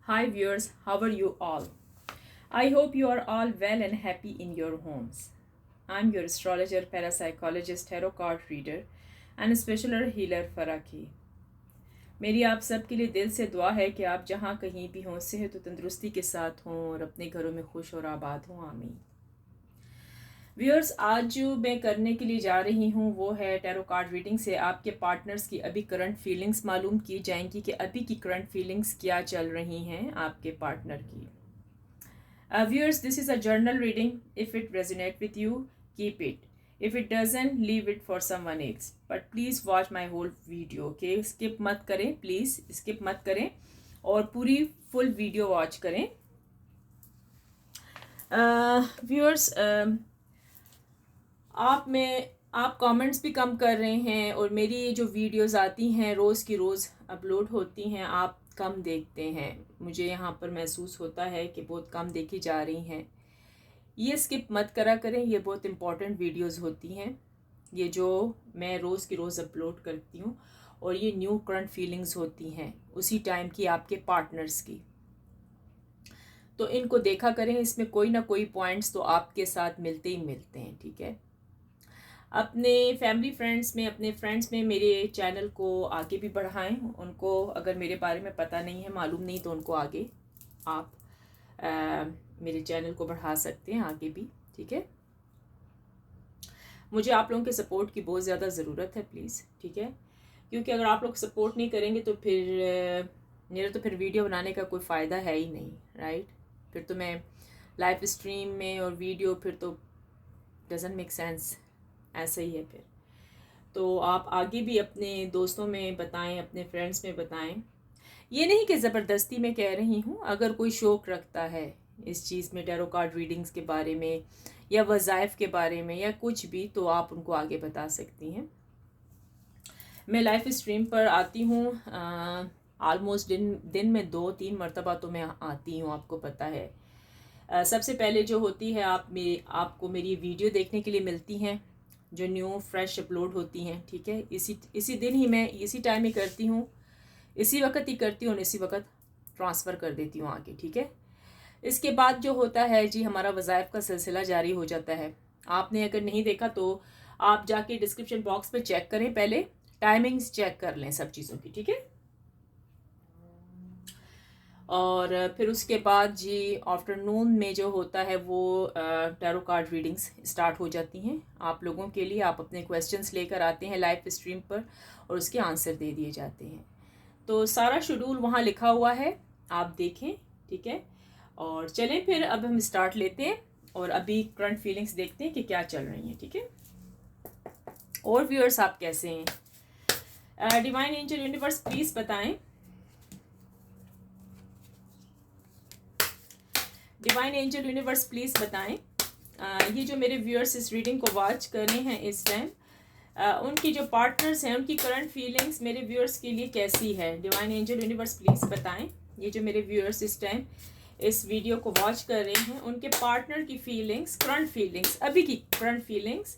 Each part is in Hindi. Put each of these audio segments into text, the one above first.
Hi viewers, how are you all? I hope you are all well and happy in your homes. I'm your astrologer, parapsychologist, tarot card reader and special healer Faraki. मेरी आप सब के लिए दिल से दुआ है कि आप जहाँ कहीं भी हों सेहत और तंदुरुस्ती के साथ हों और अपने घरों में खुश और आबाद हों। आमीन। व्यूअर्स, आज जो मैं करने के लिए जा रही हूँ वो है टैरो कार्ड रीडिंग से आपके पार्टनर्स की अभी करंट फीलिंग्स मालूम की जाएंगी कि अभी की करंट फीलिंग्स क्या चल रही हैं आपके पार्टनर की। Viewers, this is a journal reading. If it resonates with you, keep it. If it doesn't, leave it for someone else. But please watch my whole video, okay? Skip मत करें, please skip मत करें और पूरी full video watch करें। Viewers, आप कमेंट्स भी कम कर रहे हैं और मेरी जो वीडियोस आती हैं रोज़ की रोज़ अपलोड होती हैं, आप कम देखते हैं। मुझे यहाँ पर महसूस होता है कि बहुत कम देखी जा रही हैं। ये स्किप मत करा करें, ये बहुत इम्पॉर्टेंट वीडियोस होती हैं ये जो मैं रोज़ की रोज़ अपलोड करती हूँ और ये न्यू करंट फीलिंग्स होती हैं उसी टाइम की आपके पार्टनर्स की। तो इनको देखा करें, इसमें कोई ना कोई पॉइंट्स तो आपके साथ मिलते ही मिलते हैं, ठीक है। अपने फैमिली फ्रेंड्स में, अपने फ्रेंड्स में मेरे चैनल को आगे भी बढ़ाएं। उनको अगर मेरे बारे में पता नहीं है, मालूम नहीं, तो उनको आगे आप मेरे चैनल को बढ़ा सकते हैं आगे भी, ठीक है। मुझे आप लोगों के सपोर्ट की बहुत ज़्यादा ज़रूरत है, प्लीज़, ठीक है। क्योंकि अगर आप लोग सपोर्ट नहीं करेंगे तो फिर मेरा तो फिर वीडियो बनाने का कोई फ़ायदा है ही नहीं, राइट। फिर तो मैं लाइव स्ट्रीम में और वीडियो फिर तो डजंट मेक सेंस, ऐसा ही है फिर। तो आप आगे भी अपने दोस्तों में बताएं, अपने फ्रेंड्स में बताएं। ये नहीं कि ज़बरदस्ती में कह रही हूँ, अगर कोई शौक़ रखता है इस चीज़ में, टैरो कार्ड रीडिंग्स के बारे में या वज़ाइफ के बारे में या कुछ भी, तो आप उनको आगे बता सकती हैं। मैं लाइव स्ट्रीम पर आती हूँ ऑलमोस्ट दिन में 2-3 मरतबा तो मैं आती हूँ, आपको पता है। सबसे पहले जो होती है आपको मेरी वीडियो देखने के लिए मिलती हैं जो न्यू फ्रेश अपलोड होती हैं, ठीक है। इसी दिन ही मैं इसी टाइम ही करती हूँ, इसी वक्त ही करती हूँ और इसी वक्त ट्रांसफ़र कर देती हूँ आगे, ठीक है। इसके बाद जो होता है जी, हमारा वज़ाइफ का सिलसिला जारी हो जाता है। आपने अगर नहीं देखा तो आप जाके डिस्क्रिप्शन बॉक्स पे चेक करें, पहले टाइमिंग्स चेक कर लें सब चीज़ों की, ठीक है। और फिर उसके बाद जी आफ्टरनून में जो होता है वो टैरो कार्ड रीडिंग्स स्टार्ट हो जाती हैं आप लोगों के लिए। आप अपने क्वेश्चंस लेकर आते हैं लाइव स्ट्रीम पर और उसके आंसर दे दिए जाते हैं। तो सारा शेड्यूल वहाँ लिखा हुआ है, आप देखें, ठीक है। और चलें फिर अब हम स्टार्ट लेते हैं और अभी करंट फीलिंग्स देखते हैं कि क्या चल रही हैं, ठीक है। और व्यूअर्स, आप कैसे हैं? डिवाइन एंजल यूनिवर्स प्लीज़ बताएं। डिवाइन एंजल यूनिवर्स प्लीज़ बताएं, ये जो मेरे व्यूअर्स इस रीडिंग को वॉच कर रहे हैं इस टाइम, उनकी जो पार्टनर्स हैं उनकी करंट फीलिंग्स मेरे व्यूअर्स के लिए कैसी है। डिवाइन एंजल यूनिवर्स प्लीज़ बताएं, ये जो मेरे व्यूअर्स इस टाइम इस वीडियो को वॉच कर रहे हैं उनके पार्टनर की फीलिंग्स, करंट फीलिंग्स, अभी की करंट फीलिंग्स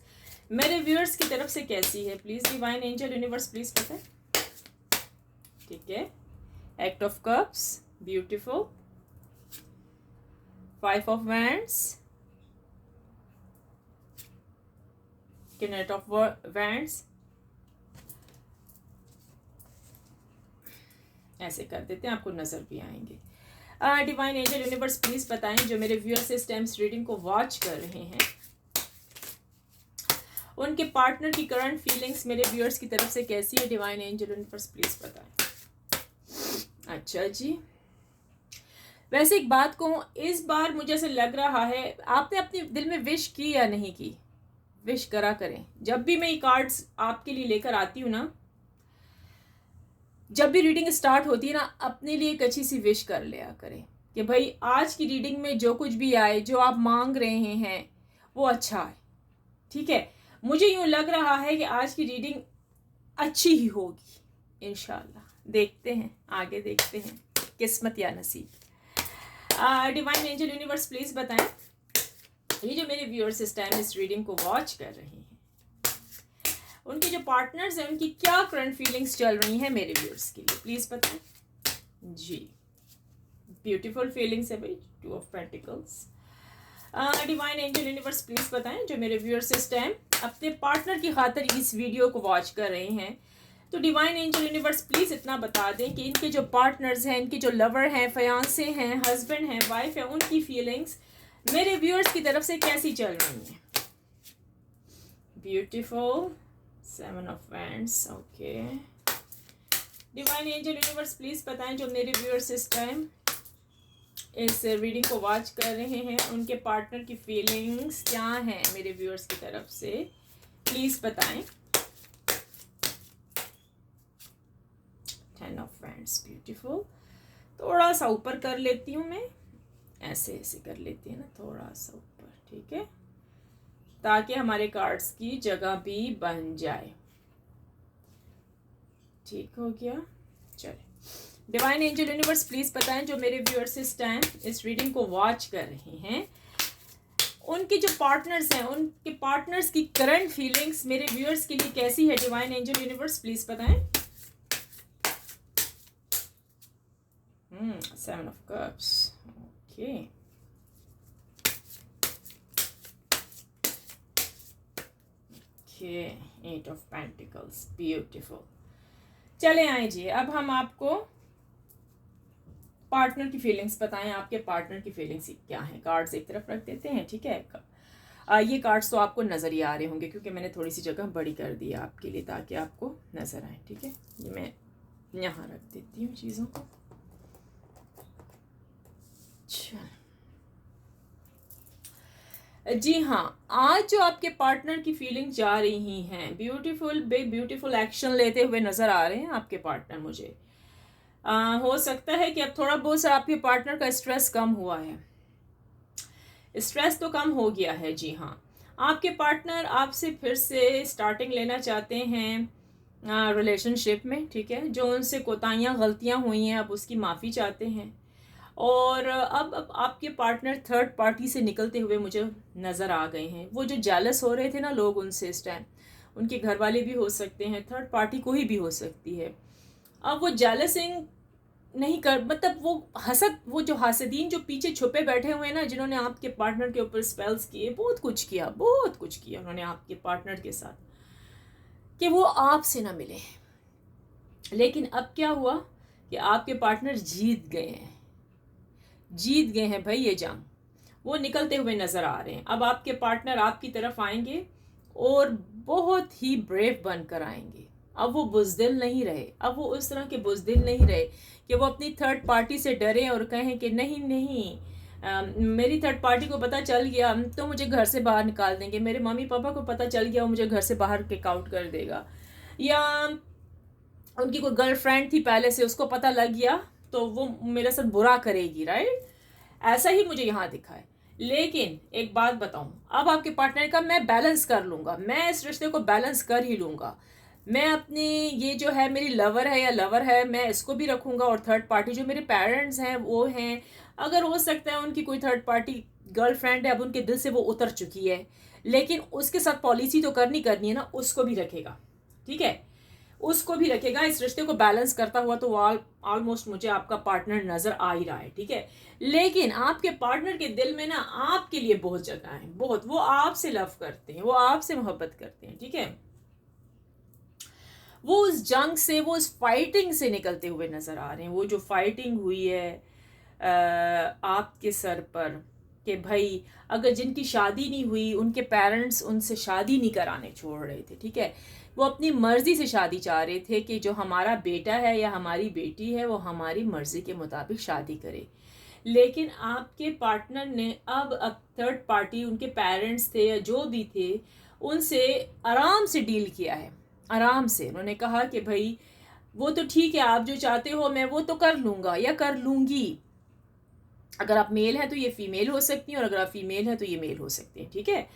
मेरे व्यूअर्स की तरफ से कैसी है। Please divine angel universe please बताएं, ठीक है। Act of cups, beautiful, 5 of Wands, Knight of Wands, ऐसे कर देते हैं, आपको नजर भी आएंगे। डिवाइन एंजल यूनिवर्स प्लीज बताएं, जो मेरे व्यूअर्स इस टाइम रीडिंग को वॉच कर रहे हैं उनके पार्टनर की करंट फीलिंग्स मेरे व्यूअर्स की तरफ से कैसी है। डिवाइन एंजल यूनिवर्स प्लीज बताएं। अच्छा जी, वैसे एक बात कहूँ, इस बार मुझे ऐसे लग रहा है आपने अपने दिल में विश की या नहीं की, विश करा करें। जब भी मैं ये कार्ड्स आपके लिए लेकर आती हूँ ना, जब भी रीडिंग स्टार्ट होती है ना, अपने लिए एक अच्छी सी विश कर लिया करें कि भाई आज की रीडिंग में जो कुछ भी आए, जो आप मांग रहे हैं वो अच्छा है, ठीक है। मुझे यूँ लग रहा है कि आज की रीडिंग अच्छी ही होगी इंशाल्लाह। देखते हैं आगे, देखते हैं किस्मत या नसीब। डिवाइन एंजल यूनिवर्स प्लीज बताएं, ये जो मेरे व्यूअर्स इस टाइम इस रीडिंग को वॉच कर रहे हैं उनके जो पार्टनर्स हैं उनकी क्या करंट फीलिंग्स चल रही हैं मेरे व्यूअर्स के लिए, प्लीज बताएं जी। ब्यूटीफुल फीलिंग्स है भाई, 2 of pentacles. Divine angel universe please बताएं जो मेरे व्यूअर्स इस टाइम अपने पार्टनर की खातिर इस वीडियो को वॉच कर रहे हैं, तो डिवाइन एंजल यूनिवर्स प्लीज इतना बता दें कि इनके जो पार्टनर्स हैं, इनके जो लवर हैं, फयांसे हैं, हस्बैंड हैं, वाइफ है, उनकी फीलिंग्स मेरे व्यूअर्स की तरफ से कैसी चल रही हैं। Beautiful 7 of wands. Okay, divine angel universe please बताएं जो मेरे व्यूअर्स इस टाइम इस रीडिंग को वॉच कर रहे हैं, उनके पार्टनर की फीलिंग्स क्या हैं मेरे व्यूअर्स की तरफ से, प्लीज बताएं। 10 ऑफ वैंड्स। ब्यूटीफुल। थोड़ा सा ऊपर कर लेती हूँ मैं, ऐसे ऐसे कर लेती है ना, थोड़ा सा ऊपर, ठीक है, ताकि हमारे कार्ड्स की जगह भी बन जाए। ठीक हो गया। चलिए, डिवाइन एंजल यूनिवर्स प्लीज बताएं जो मेरे व्यूअर्स इस टाइम इस रीडिंग को वॉच कर रहे हैं, उनके जो पार्टनर्स हैं, उनके पार्टनर्स की करंट फीलिंग्स मेरे व्यूअर्स के लिए कैसी है। डिवाइन एंजल यूनिवर्स प्लीज बताएं। 7 of cups. Okay, okay, 8 of pentacles. Beautiful. चले आए जी, अब हम आपको पार्टनर की फीलिंग्स बताएं। आपके पार्टनर की फीलिंग्स क्या हैं। कार्ड्स एक तरफ रख देते हैं, ठीक है। ये कार्ड्स तो आपको नज़र ही आ रहे होंगे क्योंकि मैंने थोड़ी सी जगह बड़ी कर दी है आपके लिए ताकि आपको नज़र आए, ठीक है। ये मैं यहाँ रख देती हूँ चीज़ों को। अच्छा जी हाँ, आज जो आपके पार्टनर की फीलिंग जा रही हैं, ब्यूटीफुल बिग ब्यूटीफुल एक्शन लेते हुए नज़र आ रहे हैं आपके पार्टनर मुझे। हो सकता है कि अब थोड़ा बहुत सा आपके पार्टनर का स्ट्रेस कम हुआ है। स्ट्रेस तो कम हो गया है, जी हाँ। आपके पार्टनर आपसे फिर से स्टार्टिंग लेना चाहते हैं रिलेशनशिप में, ठीक है। जो उनसे कोताहियाँ गलतियाँ हुई हैं अब उसकी माफ़ी चाहते हैं। और अब आपके पार्टनर थर्ड पार्टी से निकलते हुए मुझे नज़र आ गए हैं। वो जो जेलस हो रहे थे ना लोग उनसे इस टाइम, उनके घर वाले भी हो सकते हैं, थर्ड पार्टी कोई भी हो सकती है। अब वो जेलसिंग नहीं कर, मतलब वो हसद, वो जो हासदीन जो पीछे छुपे बैठे हुए हैं ना, जिन्होंने आपके पार्टनर के ऊपर स्पेल्स किए, बहुत कुछ किया उन्होंने आपके पार्टनर के साथ कि वो आपसे ना मिले। लेकिन अब क्या हुआ कि आपके पार्टनर जीत गए हैं भाई ये जंग। वो निकलते हुए नज़र आ रहे हैं। अब आपके पार्टनर आपकी तरफ आएंगे और बहुत ही ब्रेव बनकर आएंगे। अब वो बुज़दिल नहीं रहे, अब वो उस तरह के बुज़दिल नहीं रहे कि वो अपनी थर्ड पार्टी से डरे और कहें कि नहीं मेरी थर्ड पार्टी को पता चल गया तो मुझे घर से बाहर निकाल देंगे, मेरे मम्मी पापा को पता चल गया वो मुझे घर से बाहर किक आउट कर देगा, या उनकी कोई गर्लफ्रेंड थी पहले से उसको पता लग गया तो वो मेरे साथ बुरा करेगी, राइट। ऐसा ही मुझे यहाँ दिखा है। लेकिन एक बात बताऊँ, अब आपके पार्टनर का मैं बैलेंस कर लूँगा, मैं इस रिश्ते को बैलेंस कर ही लूँगा। मैं अपनी ये जो है मेरी लवर है या लवर है, मैं इसको भी रखूँगा और थर्ड पार्टी जो मेरे पेरेंट्स हैं वो हैं, अगर हो सकता है उनकी कोई थर्ड पार्टी गर्लफ्रेंड है, अब उनके दिल से वो उतर चुकी है, लेकिन उसके साथ पॉलिसी तो करनी है ना, उसको भी रखेगा, ठीक है, उसको भी रखेगा। इस रिश्ते को बैलेंस करता हुआ तो ऑलमोस्ट मुझे आपका पार्टनर नज़र आ ही रहा है, ठीक है। लेकिन आपके पार्टनर के दिल में ना आपके लिए बहुत जगह है, बहुत, वो आपसे लव करते हैं, वो आपसे मोहब्बत करते हैं, ठीक है। वो उस जंग से, वो उस फाइटिंग से निकलते हुए नज़र आ रहे हैं। वो जो फाइटिंग हुई है आपके सर पर कि भाई अगर जिनकी शादी नहीं हुई, उनके पेरेंट्स उनसे शादी नहीं कराने छोड़ रहे थे, ठीक है, वो अपनी मर्ज़ी से शादी चाह रहे थे कि जो हमारा बेटा है या हमारी बेटी है वो हमारी मर्ज़ी के मुताबिक शादी करे। लेकिन आपके पार्टनर ने अब थर्ड पार्टी, उनके पेरेंट्स थे या जो भी थे, उनसे आराम से डील किया है, आराम से। उन्होंने कहा कि भाई वो तो ठीक है, आप जो चाहते हो मैं वो तो कर लूँगा या कर लूँगी। अगर आप मेल हैं तो ये फीमेल हो सकती हैं और अगर आप फीमेल हैं तो ये मेल हो सकते हैं, ठीक है।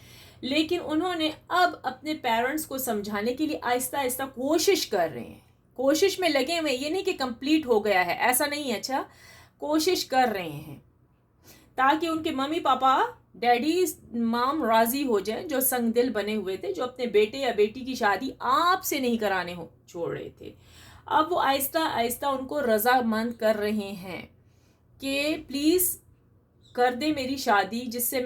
लेकिन उन्होंने अब अपने पेरेंट्स को समझाने के लिए आहिस्ता आहिस्ता कोशिश कर रहे हैं, कोशिश में लगे हुए। ये नहीं कि कंप्लीट हो गया है, ऐसा नहीं है, अच्छा, कोशिश कर रहे हैं ताकि उनके मम्मी पापा, डैडी माम राजी हो जाए, जो संग दिल बने हुए थे, जो अपने बेटे या बेटी की शादी आपसे नहीं कराने हो छोड़ रहे थे। अब वो आहिस्ता आहिस्ता उनको रजामंद कर रहे हैं कि प्लीज़ कर दे मेरी शादी जिसे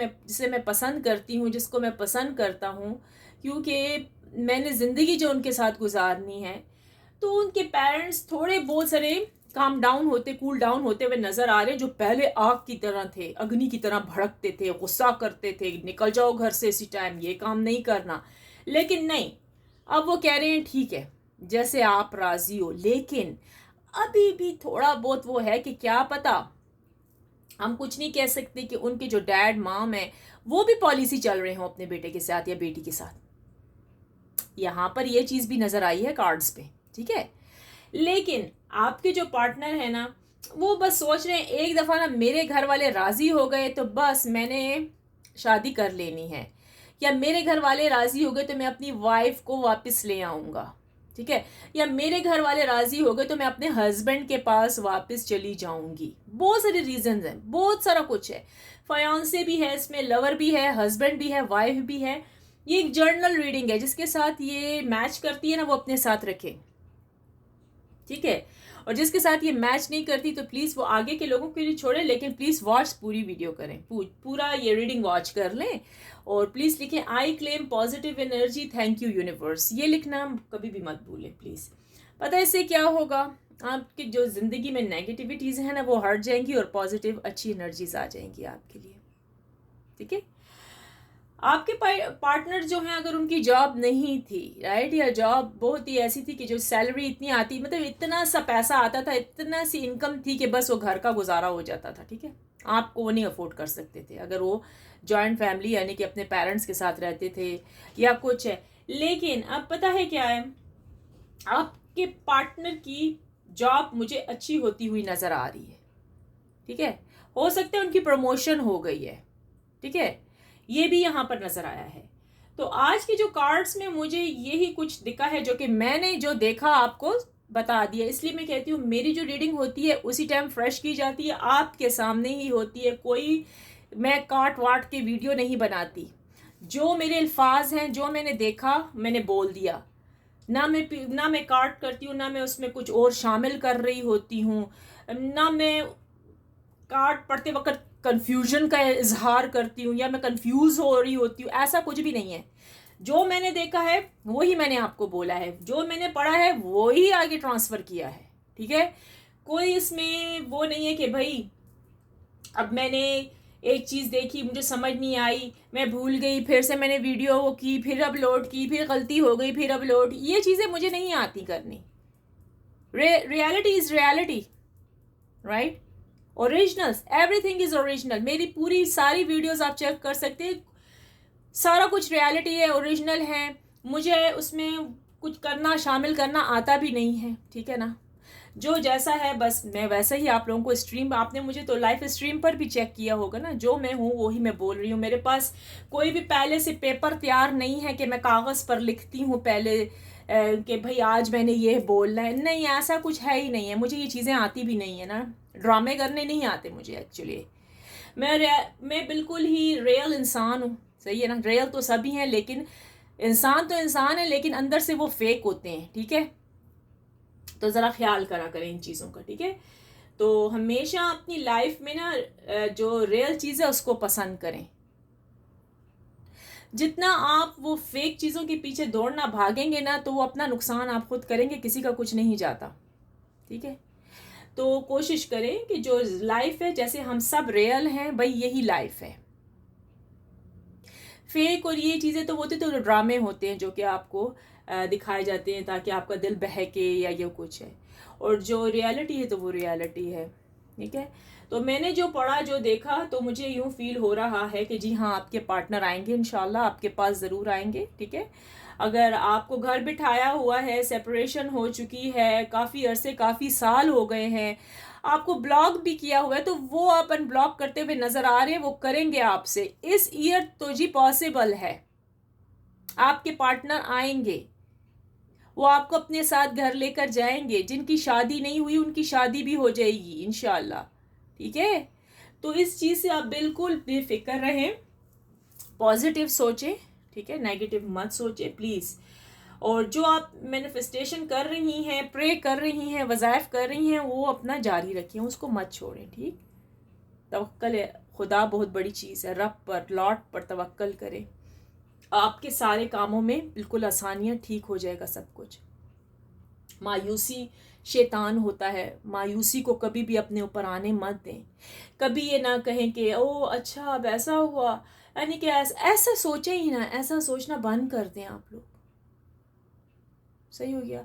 मैं पसंद करती हूँ, जिसको मैं पसंद करता हूँ, क्योंकि मैंने ज़िंदगी जो उनके साथ गुजारनी है। तो उनके पेरेंट्स थोड़े बहुत सारे कूल डाउन होते हुए नज़र आ रहे हैं, जो पहले आग की तरह थे, अग्नि की तरह भड़कते थे, गुस्सा करते थे, निकल जाओ घर से इसी टाइम, ये काम नहीं करना। लेकिन नहीं, अब वो कह रहे हैं ठीक है जैसे आप राज़ी हो। लेकिन अभी भी थोड़ा बहुत वो है कि क्या पता, हम कुछ नहीं कह सकते कि उनके जो डैड माम है वो भी पॉलिसी चल रहे हों अपने बेटे के साथ या बेटी के साथ। यहाँ पर ये चीज़ भी नज़र आई है कार्ड्स पे, ठीक है। लेकिन आपके जो पार्टनर है ना, वो बस सोच रहे हैं एक दफ़ा ना मेरे घर वाले राज़ी हो गए तो बस मैंने शादी कर लेनी है, या मेरे घर वाले राज़ी हो गए तो मैं अपनी वाइफ को वापस ले आऊँगा, ठीक है, या मेरे घर वाले राज़ी हो गए तो मैं अपने हस्बैंड के पास वापस चली जाऊँगी। बहुत सारे रीजंस हैं, बहुत सारा कुछ है। फयांसे भी है इसमें, लवर भी है, हस्बैंड भी है, वाइफ भी है। ये एक जर्नल रीडिंग है, जिसके साथ ये मैच करती है ना वो अपने साथ रखें, ठीक है। और जिसके साथ ये मैच नहीं करती तो प्लीज़ वो आगे के लोगों के लिए छोड़ें, लेकिन प्लीज़ वॉच पूरी वीडियो करें, पूरा ये रीडिंग वॉच कर लें। और प्लीज़ लिखें I claim positive energy, thank you universe, ये लिखना कभी भी मत भूलें प्लीज़। पता है इससे क्या होगा, आपकी जो ज़िंदगी में नेगेटिविटीज़ हैं ना वो हट जाएंगी और पॉजिटिव अच्छी एनर्जीज आ जाएंगी आपके लिए, ठीक है। आपके पार्टनर जो हैं, अगर उनकी जॉब नहीं थी, राइट, या जॉब बहुत ही ऐसी थी कि जो सैलरी इतनी आती, मतलब इतना सा पैसा आता था, इतना सी इनकम थी कि बस वो घर का गुजारा हो जाता था, ठीक है, आपको वो नहीं अफोर्ड कर सकते थे अगर वो जॉइंट फैमिली यानी कि अपने पेरेंट्स के साथ रहते थे या कुछ है। लेकिन अब पता है क्या है, आपके पार्टनर की जॉब मुझे अच्छी होती हुई नज़र आ रही है, ठीक है, हो सकता है उनकी प्रमोशन हो गई है, ठीक है, ये भी यहाँ पर नज़र आया है। तो आज के जो कार्ड्स में मुझे यही कुछ दिखा है, जो कि मैंने जो देखा आपको बता दिया। इसलिए मैं कहती हूँ मेरी जो रीडिंग होती है उसी टाइम फ्रेश की जाती है, आपके सामने ही होती है, कोई मैं काट वाट के वीडियो नहीं बनाती। जो मेरे अल्फाज हैं, जो मैंने देखा मैंने बोल दिया, ना मैं काट करती हूँ, ना मैं उसमें कुछ और शामिल कर रही होती हूँ, ना मैं कार्ड पढ़ते वक्त कंफ्यूजन का इजहार करती हूँ या मैं कंफ्यूज हो रही होती हूँ, ऐसा कुछ भी नहीं है। जो मैंने देखा है वही मैंने आपको बोला है, जो मैंने पढ़ा है वही आगे ट्रांसफ़र किया है, ठीक है। कोई इसमें वो नहीं है कि भाई अब मैंने एक चीज़ देखी, मुझे समझ नहीं आई, मैं भूल गई, फिर से मैंने वीडियो वो की, फिर अपलोड की, फिर गलती हो गई, फिर अपलोड, ये चीज़ें मुझे नहीं आती करनी। Reality is reality, right, originals, everything is original. मेरी पूरी सारी वीडियोस आप चेक कर सकते हैं, सारा कुछ रियलिटी है, ओरिजिनल है, मुझे उसमें कुछ करना शामिल करना आता भी नहीं है, ठीक है ना। जो जैसा है बस मैं वैसा ही आप लोगों को स्ट्रीम, आपने मुझे तो लाइव स्ट्रीम पर भी चेक किया होगा ना, जो मैं हूँ वही मैं बोल रही हूँ। मेरे पास कोई भी पहले से पेपर तैयार नहीं है कि मैं कागज़ पर लिखती हूँ पहले कि भाई आज मैंने ये बोलना है, नहीं, ऐसा कुछ है ही नहीं है। मुझे ये चीज़ें आती भी नहीं है ना, ड्रामे करने नहीं आते मुझे एक्चुअली। मैं बिल्कुल ही रियल इंसान हूँ, सही है ना। रियल तो सभी हैं, लेकिन इंसान तो इंसान है, लेकिन अंदर से वो फेक होते हैं, ठीक है। तो ज़रा ख्याल करा करें इन चीज़ों का, ठीक है। तो हमेशा अपनी लाइफ में ना जो रियल चीज़ है उसको पसंद करें। जितना आप वो फेक चीज़ों के पीछे दौड़ना भागेंगे ना तो वो अपना नुकसान आप खुद करेंगे, किसी का कुछ नहीं जाता, ठीक है। तो कोशिश करें कि जो लाइफ है, जैसे हम सब रियल हैं भाई, यही लाइफ है। फेक और ये चीज़ें तो होते तो ड्रामे होते हैं जो कि आपको दिखाए जाते हैं ताकि आपका दिल बहके या ये कुछ है, और जो रियलिटी है तो वो रियलिटी है, ठीक है। तो मैंने जो पढ़ा, जो देखा, तो मुझे यूँ फील हो रहा है कि जी हाँ, आपके पार्टनर आएंगे इंशाल्लाह, आपके पास ज़रूर आएंगे, ठीक है। अगर आपको घर बिठाया हुआ है, सेपरेशन हो चुकी है, काफ़ी अरसे, काफ़ी साल हो गए हैं, आपको ब्लॉक भी किया हुआ है, तो वो आप अनब्लॉक करते हुए नज़र आ रहे हैं, वो करेंगे आपसे इस ईयर तो जी पॉसिबल है। आपके पार्टनर आएंगे, वो आपको अपने साथ घर लेकर जाएंगे। जिनकी शादी नहीं हुई उनकी शादी भी हो जाएगी इंशाल्लाह, ठीक है। तो इस चीज़ से आप बिल्कुल बेफिक्र रहें, पॉजिटिव सोचें, ठीक है, नेगेटिव मत सोचें प्लीज़। और जो आप मैनिफेस्टेशन कर रही हैं, प्रे कर रही हैं, वज़ाइफ कर रही हैं, वो अपना जारी रखें, उसको मत छोड़ें, ठीक। तवक्कल है, खुदा बहुत बड़ी चीज़ है। रब पर, लॉर्ड पर तवक्कल करें, आपके सारे कामों में बिल्कुल आसानियाँ, ठीक हो जाएगा सब कुछ। मायूसी शैतान होता है, मायूसी को कभी भी अपने ऊपर आने मत दें। कभी ये ना कहें कि ओ अच्छा अब ऐसा हुआ, यानी कि ऐसा सोचें ही ना, ऐसा सोचना बंद कर दें आप लोग। सही हो गया।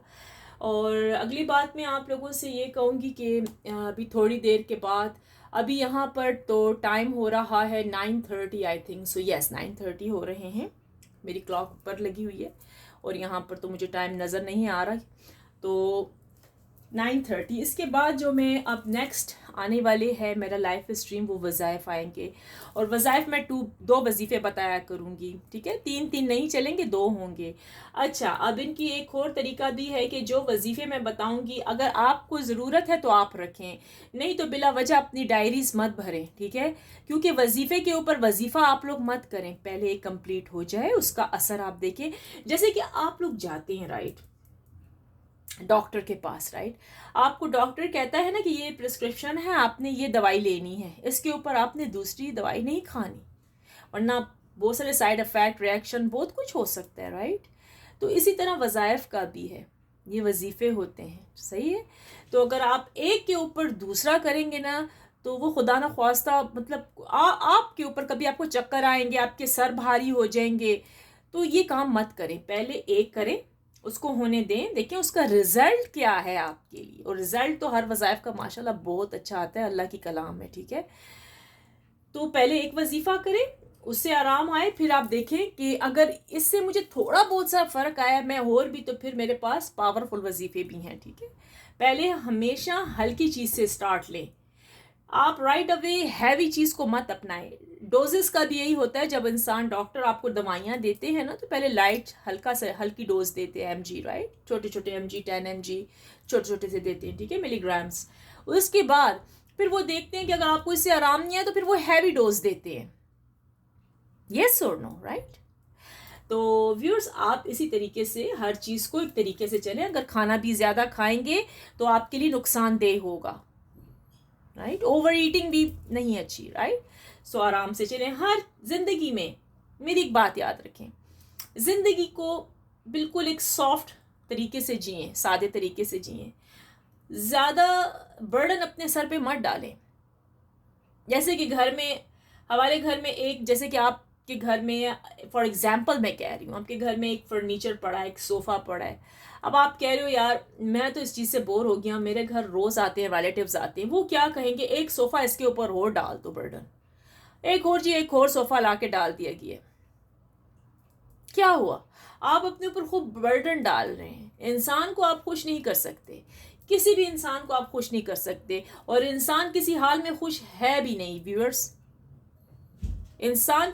और अगली बात मैं आप लोगों से ये कहूँगी कि अभी थोड़ी देर के बाद, अभी यहाँ पर तो टाइम हो रहा है 9:30 आई थिंक सो, यस 9:30 हो रहे हैं, मेरी क्लॉक पर लगी हुई है और यहाँ पर तो मुझे टाइम नज़र नहीं आ रहा। तो 9:30 इसके बाद जो मैं अब नेक्स्ट आने वाले है मेरा लाइफ स्ट्रीम, वो वज़ाइफ आएंगे। और वज़ाइफ मैं दो वजीफ़े बताया करूँगी, ठीक है, 3 नहीं चलेंगे, 2 होंगे। अच्छा, अब इनकी एक और तरीका भी है कि जो वजीफ़े मैं बताऊँगी अगर आपको ज़रूरत है तो आप रखें, नहीं तो बिला वजह अपनी डायरीज़ मत भरें, ठीक है। क्योंकि वजीफ़े के ऊपर वजीफ़ा आप लोग मत करें, पहले एक कंप्लीट हो जाए, उसका असर आप देखें। जैसे कि आप लोग जाते हैं राइट डॉक्टर के पास, राइट, आपको डॉक्टर कहता है ना कि ये प्रिस्क्रिप्शन है, आपने ये दवाई लेनी है, इसके ऊपर आपने दूसरी दवाई नहीं खानी, वरना बहुत सारे साइड इफ़ेक्ट, रिएक्शन, बहुत कुछ हो सकता है, राइट। तो इसी तरह वज़ाइफ का भी है, ये वजीफ़े होते हैं, सही है। तो अगर आप एक के ऊपर दूसरा करेंगे ना, तो वो खुदा न ख्वास्ता मतलब आपके ऊपर कभी आपको चक्कर आएंगे, आपके सर भारी हो जाएंगे, तो ये काम मत करें। पहले एक करें, उसको होने दें, देखें उसका रिजल्ट क्या है आपके लिए। और रिजल्ट तो हर वज़ाइफ का माशाल्लाह बहुत अच्छा आता है, अल्लाह की कलाम है, ठीक है। तो पहले एक वजीफ़ा करें, उससे आराम आए, फिर आप देखें कि अगर इससे मुझे थोड़ा बहुत सा फ़र्क आया मैं और भी, तो फिर मेरे पास पावरफुल वजीफ़े भी हैं, ठीक है। पहले हमेशा हल्की चीज़ से स्टार्ट लें, आप राइट अवे हैवी चीज़ को मत अपनाएं। डोजेस का भी यही होता है, जब इंसान डॉक्टर आपको दवाइयाँ देते हैं ना, तो पहले लाइट हल्का से हल्की डोज देते हैं, mg, राइट, छोटे छोटे mg, 10 mg छोटे छोटे से देते हैं, ठीक है, मिलीग्राम्स। उसके बाद फिर वो देखते हैं कि अगर आपको इससे आराम नहीं है तो फिर वो हैवी डोज देते हैं, येस और नो, राइट। तो व्यूअर्स, आप इसी तरीके से हर चीज़ को एक तरीके से चलें। अगर खाना भी ज़्यादा खाएंगे तो आपके लिए नुकसानदेह होगा, राइट, ओवर ईटिंग भी नहीं अच्छी, राइट। सो आराम से चलें। हर जिंदगी में मेरी एक बात याद रखें, जिंदगी को बिल्कुल एक सॉफ्ट तरीके से जिएं, सादे तरीके से जिएं, ज़्यादा बर्डन अपने सर पे मत डालें। जैसे कि घर में, हमारे घर में एक, जैसे कि आपके घर में फॉर एग्जांपल मैं कह रही हूँ, आपके घर में एक फर्नीचर पड़ा है, एक सोफ़ा पड़ा है। अब आप कह रहे हो यार मैं तो इस चीज़ से बोर हो गया, मेरे घर रोज़ आते हैं, रिलेटिव्स आते हैं, वो क्या कहेंगे, एक सोफ़ा इसके ऊपर और डाल दो बर्डन, एक और जी एक और सोफ़ा ला के डाल दिया गया, क्या हुआ, आप अपने ऊपर खूब बर्डन डाल रहे हैं। इंसान को आप खुश नहीं कर सकते, किसी भी इंसान को आप खुश नहीं कर सकते, और इंसान किसी हाल में खुश है भी नहीं व्यूअर्स, इंसान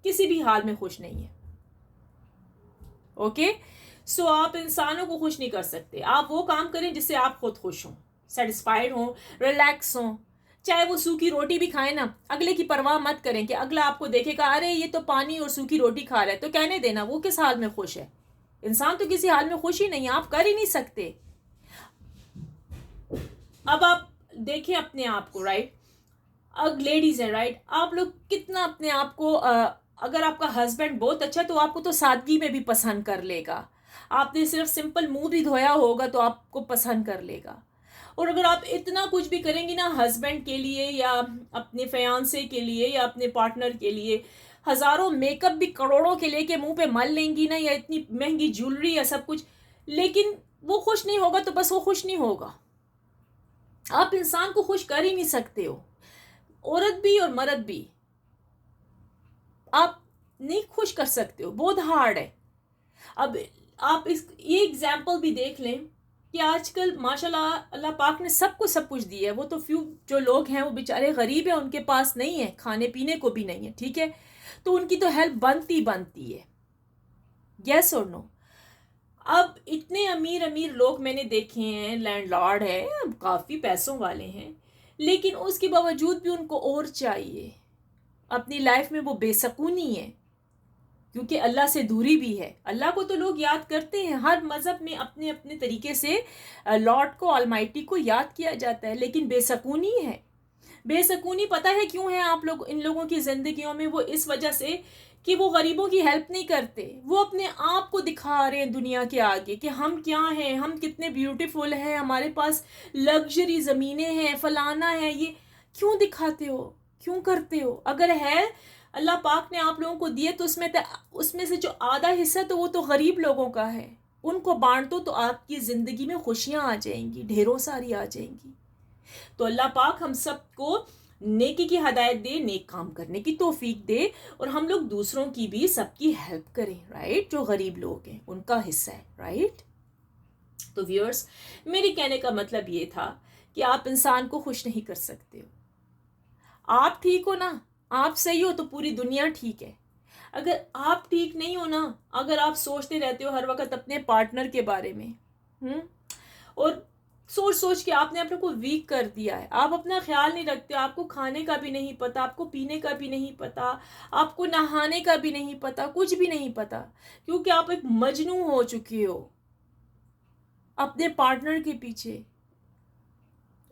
किसी भी हाल में खुश नहीं है, ओके। सो आप इंसानों को खुश नहीं कर सकते, आप वो काम करें जिससे आप खुद खुश हों, सेटिस्फाइड हों, रिलैक्स हों। चाहे वो सूखी रोटी भी खाएं ना, अगले की परवाह मत करें कि अगला आपको देखेगा अरे ये तो पानी और सूखी रोटी खा रहा है, तो कहने देना वो किस हाल में खुश है। इंसान तो किसी हाल में खुश ही नहीं है, आप कर ही नहीं सकते। अब आप देखें अपने आप को, राइट, अब लेडीज है, राइट, आप लोग कितना अपने आप को अगर आपका हस्बैंड बहुत अच्छा है तो आपको तो सादगी में भी पसंद कर लेगा, आपने सिर्फ सिंपल मुंह भी धोया होगा तो आपको पसंद कर लेगा। और अगर आप इतना कुछ भी करेंगी ना हस्बैंड के लिए या अपने फियांसे के लिए या अपने पार्टनर के लिए, हज़ारों मेकअप भी करोड़ों के लेके मुंह पे मल लेंगी ना, या इतनी महंगी ज्वेलरी या सब कुछ, लेकिन वो खुश नहीं होगा तो बस वो खुश नहीं होगा। आप इंसान को खुश कर ही नहीं सकते हो, औरत भी और मर्द भी आप नहीं खुश कर सकते हो, बहुत हार्ड है। अब आप ये एग्जाम्पल भी देख लें कि आजकल माशाल्लाह अल्लाह पाक ने सबको सब कुछ दिया है, वो तो फ्यू जो लोग हैं वो बेचारे गरीब हैं, उनके पास नहीं है, खाने पीने को भी नहीं है, ठीक है, तो उनकी तो हेल्प बनती है, यस और नो। अब इतने अमीर अमीर लोग मैंने देखे हैं, लैंडलॉर्ड है, काफ़ी पैसों वाले हैं, लेकिन उसके बावजूद भी उनको और चाहिए, अपनी लाइफ में वो बेसकूनी है, क्योंकि अल्लाह से दूरी भी है। अल्लाह को तो लोग याद करते हैं, हर मज़हब में अपने अपने तरीके से लॉर्ड को, ऑलमाइटी को याद किया जाता है, लेकिन बेसकूनी है। बेसकूनी पता है क्यों है आप लोग इन लोगों की ज़िंदगियों में? वो इस वजह से कि वो गरीबों की हेल्प नहीं करते। वो अपने आप को दिखा रहे हैं दुनिया के आगे कि हम क्या हैं, हम कितने ब्यूटीफुल हैं, हमारे पास लग्जरी ज़मीनें हैं, फलाना है। ये क्यों दिखाते हो, क्यों करते हो? अगर है अल्लाह पाक ने आप लोगों को दिए तो उसमें से जो आधा हिस्सा तो वो तो गरीब लोगों का है, उनको बांट दो तो आपकी ज़िंदगी में खुशियाँ आ जाएंगी, ढेरों सारी आ जाएंगी। तो अल्लाह पाक हम सबको नेकी की हदायत दे, नेक काम करने की तौफीक दे, और हम लोग दूसरों की भी सबकी हेल्प करें, राइट? जो गरीब लोग हैं उनका हिस्सा है, राइट? तो व्यूअर्स, मेरे कहने का मतलब ये था कि आप इंसान को खुश नहीं कर सकते हो। आप ठीक हो ना, आप सही हो तो पूरी दुनिया ठीक है। अगर आप ठीक नहीं हो ना, अगर आप सोचते रहते हो हर वक्त अपने पार्टनर के बारे में, और सोच सोच के आपने अपने को वीक कर दिया है, आप अपना ख्याल नहीं रखते, आपको खाने का भी नहीं पता, आपको पीने का भी नहीं पता, आपको नहाने का भी नहीं पता, कुछ भी नहीं पता, क्योंकि आप एक मजनू हो चुके हो अपने पार्टनर के पीछे।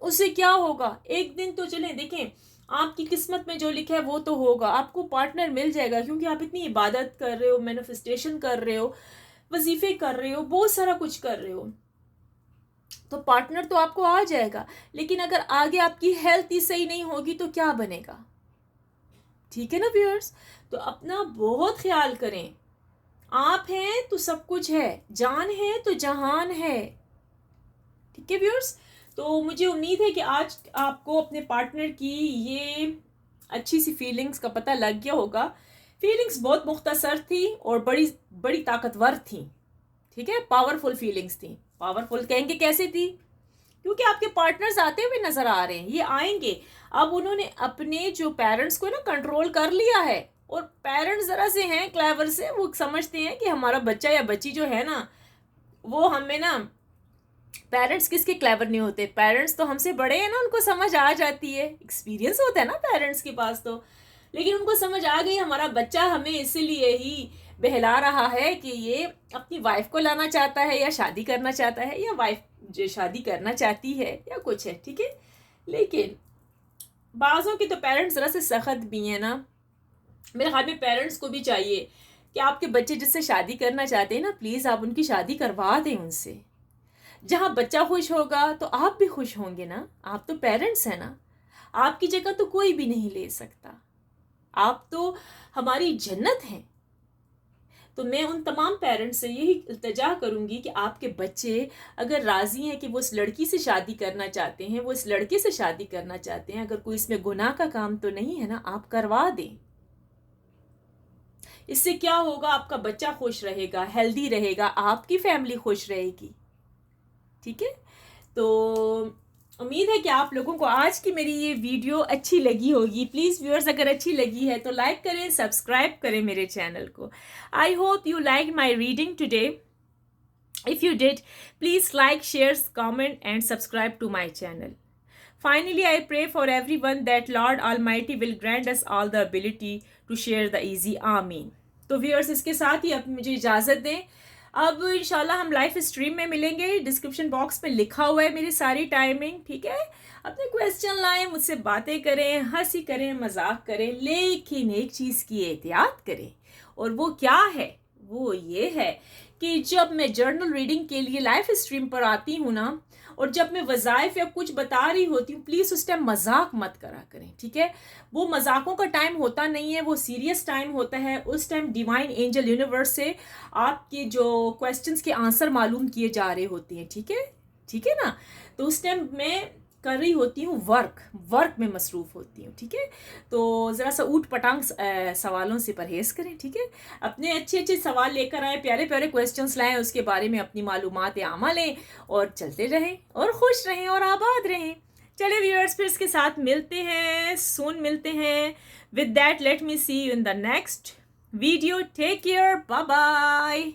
उससे क्या होगा? एक दिन तो चलें, देखें आपकी किस्मत में जो लिखा है वो तो होगा, आपको पार्टनर मिल जाएगा, क्योंकि आप इतनी इबादत कर रहे हो, मैनिफेस्टेशन कर रहे हो, वजीफे कर रहे हो, बहुत सारा कुछ कर रहे हो, तो पार्टनर तो आपको आ जाएगा। लेकिन अगर आगे आपकी हेल्थ ही सही नहीं होगी तो क्या बनेगा? ठीक है ना व्यूअर्स? तो अपना बहुत ख्याल करें। आप हैं तो सब कुछ है, जान है तो जहान है। ठीक है व्यूअर्स? तो मुझे उम्मीद है कि आज आपको अपने पार्टनर की ये अच्छी सी फीलिंग्स का पता लग गया होगा। फीलिंग्स बहुत मुख्तसर थी और बड़ी बड़ी ताकतवर थी। ठीक है, पावरफुल फीलिंग्स थी। पावरफुल कहेंगे कैसे थी? क्योंकि आपके पार्टनर्स आते हुए नजर आ रहे हैं, ये आएंगे। अब उन्होंने अपने जो पेरेंट्स को ना कंट्रोल कर लिया है, और पेरेंट्स जरा से हैं क्लेवर से, वो समझते हैं कि हमारा बच्चा या बच्ची जो है ना, वो हमें ना, पेरेंट्स किसके क्लेवर नहीं होते, पेरेंट्स तो हमसे बड़े हैं ना, उनको समझ आ जाती है, एक्सपीरियंस होता है ना पेरेंट्स के पास तो। लेकिन उनको समझ आ गई हमारा बच्चा हमें इसीलिए ही बहला रहा है कि ये अपनी वाइफ को लाना चाहता है, या शादी करना चाहता है, या वाइफ जो शादी करना चाहती है, या कुछ है। ठीक है, लेकिन बाज़ों के तो पेरेंट्स ज़रा से सख्त भी हैं ना। मेरे ख्याल में पेरेंट्स को भी चाहिए कि आपके बच्चे जिससे शादी करना चाहते हैं ना, प्लीज़ आप उनकी शादी करवा दें उनसे। जहाँ बच्चा खुश होगा तो आप भी खुश होंगे ना। आप तो पेरेंट्स हैं ना, आपकी जगह तो कोई भी नहीं ले सकता। आप तो हमारी जन्नत हैं। तो मैं उन तमाम पेरेंट्स से यही इल्तिजा करूंगी कि आपके बच्चे अगर राज़ी हैं कि वो इस लड़की से शादी करना चाहते हैं, वो इस लड़के से शादी करना चाहते हैं, अगर कोई इसमें गुनाह का काम तो नहीं है ना, आप करवा दें। इससे क्या होगा? आपका बच्चा खुश रहेगा, हेल्दी रहेगा, आपकी फैमिली खुश रहेगी। ठीक है, तो उम्मीद है कि आप लोगों को आज की मेरी ये वीडियो अच्छी लगी होगी। प्लीज़ व्यूअर्स, अगर अच्छी लगी है तो लाइक करें, सब्सक्राइब करें मेरे चैनल को। I hope you like my reading today. If you did, please like, share, comment and subscribe to my channel. Finally, I pray for everyone that Lord Almighty will grant us all the ability to share the easy. Ameen. तो व्यूअर्स, इसके साथ ही अब मुझे इजाज़त दें। अब इंशाल्लाह हम लाइव स्ट्रीम में मिलेंगे। डिस्क्रिप्शन बॉक्स में लिखा हुआ है मेरी सारी टाइमिंग। ठीक है, अपने क्वेश्चन लाएं, मुझसे बातें करें, हंसी करें, मजाक करें, लेकिन एक चीज़ की एहतियात करें, और वो क्या है? वो ये है कि जब मैं जर्नल रीडिंग के लिए लाइव स्ट्रीम पर आती हूँ ना, और जब मैं वज़ाइफ या कुछ बता रही होती हूँ, प्लीज़ उस टाइम मजाक मत करा करें। ठीक है, वो मजाकों का टाइम होता नहीं है, वो सीरियस टाइम होता है। उस टाइम डिवाइन एंजल यूनिवर्स से आपके जो क्वेश्चंस के आंसर मालूम किए जा रहे होते हैं। ठीक है, ठीक है ना? तो उस टाइम मैं कर रही होती हूँ वर्क में मसरूफ़ होती हूँ। ठीक है, तो ज़रा सा ऊट पटांग सवालों से परहेज़ करें। ठीक है, अपने अच्छे अच्छे सवाल लेकर आए, प्यारे प्यारे क्वेश्चंस लाएं, उसके बारे में अपनी मालूमात आमा लें, और चलते रहें, और खुश रहें, और आबाद रहें। चले व्यूअर्स, फिर इसके साथ मिलते हैं, सून मिलते हैं। With that let me see you in the next video. Take care, bye bye.